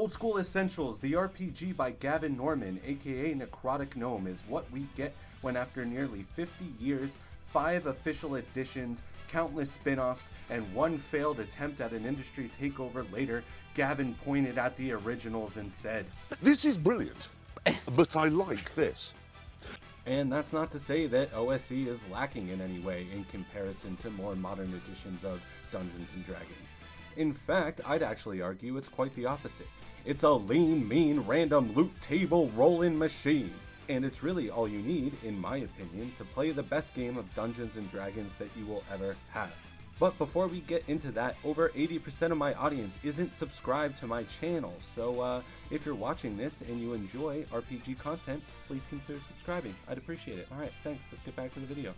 Old School Essentials, the RPG by Gavin Norman, aka Necrotic Gnome, is what we get when after nearly 50 years, 5 official editions, countless spin-offs, and one failed attempt at an industry takeover later, Gavin pointed at the originals and said, "This is brilliant, but I like this." And that's not to say that OSE is lacking in any way in comparison to more modern editions of Dungeons & Dragons. In fact, I'd actually argue it's quite the opposite. It's a lean, mean, random loot table rolling machine. And it's really all you need, in my opinion, to play the best game of Dungeons & Dragons that you will ever have. But before we get into that, over 80% of my audience isn't subscribed to my channel, so if you're watching this and you enjoy RPG content, please consider subscribing. I'd appreciate it. Alright, thanks. Let's get back to the video.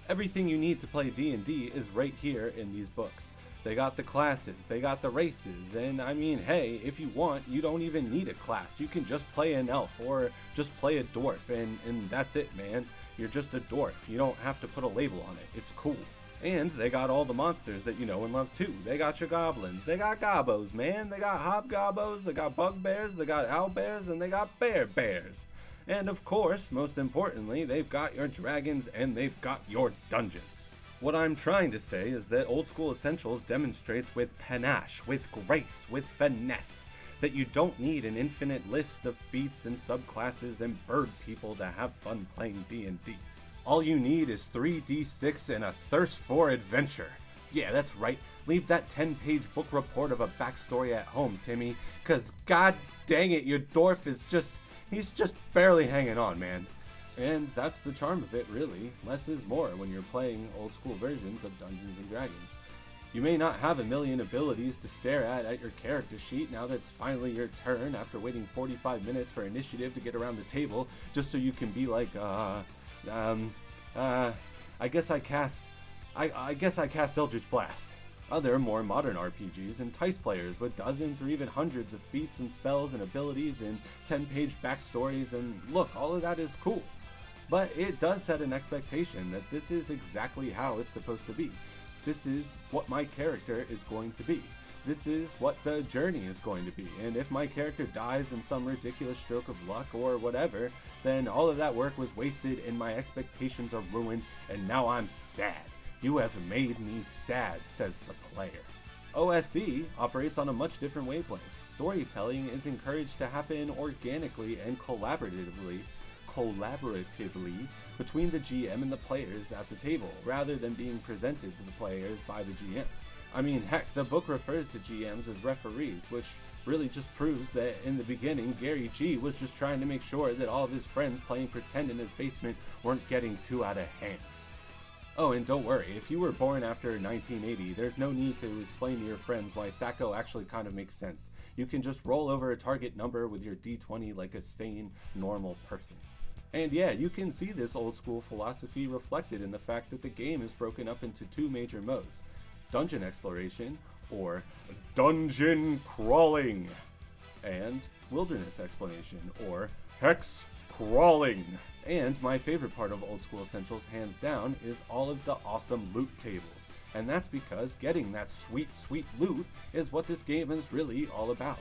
Everything you need to play D&D is right here in these books. They got the classes, they got the races, and I mean, hey, if you want, you don't even need a class. You can just play an elf or just play a dwarf, and that's it, man. You're just a dwarf. You don't have to put a label on it. It's cool. And they got all the monsters that you know and love too. They got your goblins, they got gobbos, man. They got hobgobbos, they got bugbears, they got owlbears, and they got bears. And of course, most importantly, they've got your dragons and they've got your dungeons. What I'm trying to say is that Old School Essentials demonstrates with panache, with grace, with finesse, that you don't need an infinite list of feats and subclasses and bird people to have fun playing D&D. All you need is 3d6 and a thirst for adventure. Yeah, that's right, leave that 10-page book report of a backstory at home, Timmy, cause god dang it, your dwarf is he's just barely hanging on, man. And that's the charm of it, really. Less is more when you're playing old school versions of Dungeons & Dragons. You may not have a million abilities to stare at your character sheet now that it's finally your turn after waiting 45 minutes for initiative to get around the table just so you can be like, I guess I cast Eldritch Blast. Other more modern RPGs entice players with dozens or even hundreds of feats and spells and abilities and 10-page backstories, and look, all of that is cool. But it does set an expectation that this is exactly how it's supposed to be. This is what my character is going to be. This is what the journey is going to be, and if my character dies in some ridiculous stroke of luck or whatever, then all of that work was wasted and my expectations are ruined, and now I'm sad. You have made me sad, says the player. OSE operates on a much different wavelength. Storytelling is encouraged to happen organically and collaboratively between the GM and the players at the table, rather than being presented to the players by the GM. I mean, heck, the book refers to GMs as referees, which really just proves that in the beginning, Gary G was just trying to make sure that all of his friends playing pretend in his basement weren't getting too out of hand. Oh, and don't worry, if you were born after 1980, there's no need to explain to your friends why THAC0 actually kind of makes sense. You can just roll over a target number with your d20 like a sane, normal person. And yeah, you can see this old school philosophy reflected in the fact that the game is broken up into 2 major modes: dungeon exploration, or dungeon crawling, and wilderness exploration, or hex crawling. And my favorite part of Old School Essentials, hands down, is all of the awesome loot tables. And that's because getting that sweet, sweet loot is what this game is really all about.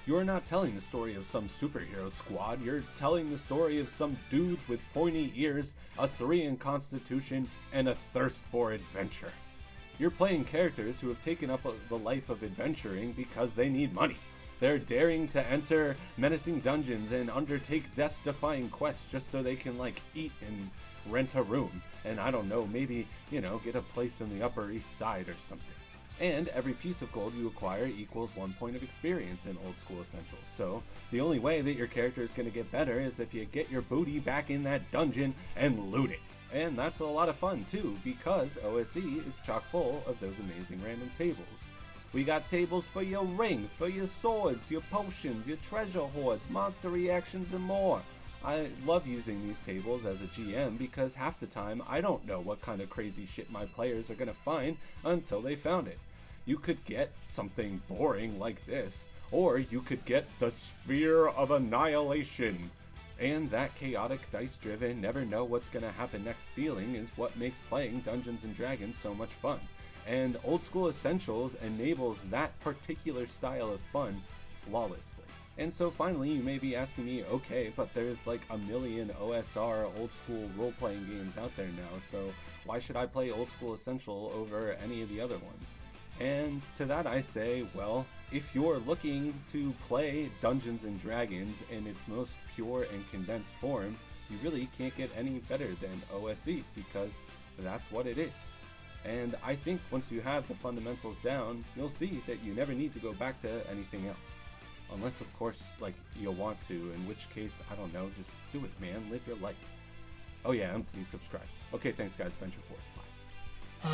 You're not telling the story of some superhero squad, you're telling the story of some dudes with pointy ears, a 3 in constitution, and a thirst for adventure. You're playing characters who have taken up the life of adventuring because they need money. They're daring to enter menacing dungeons and undertake death-defying quests just so they can, eat and rent a room. And I don't know, maybe, get a place in the Upper East Side or something. And every piece of gold you acquire equals 1 point of experience in Old School Essentials. So the only way that your character is going to get better is if you get your booty back in that dungeon and loot it. And that's a lot of fun too, because OSE is chock full of those amazing random tables. We got tables for your rings, for your swords, your potions, your treasure hoards, monster reactions, and more. I love using these tables as a GM because half the time I don't know what kind of crazy shit my players are going to find until they found it. You could get something boring like this, or you could get the Sphere of Annihilation. And that chaotic, dice-driven, never know what's going to happen next feeling is what makes playing Dungeons & Dragons so much fun. And Old School Essentials enables that particular style of fun flawlessly. And so finally, you may be asking me, okay, but there's like a million OSR old school role-playing games out there now, so why should I play Old School Essential over any of the other ones? And to that I say, well, if you're looking to play Dungeons & Dragons in its most pure and condensed form, you really can't get any better than OSE, because that's what it is. And I think once you have the fundamentals down, you'll see that you never need to go back to anything else. Unless, of course, like, you want to, in which case, I don't know, just do it, man. Live your life. Oh yeah, and please subscribe. Okay, thanks guys. Venture forth. Bye.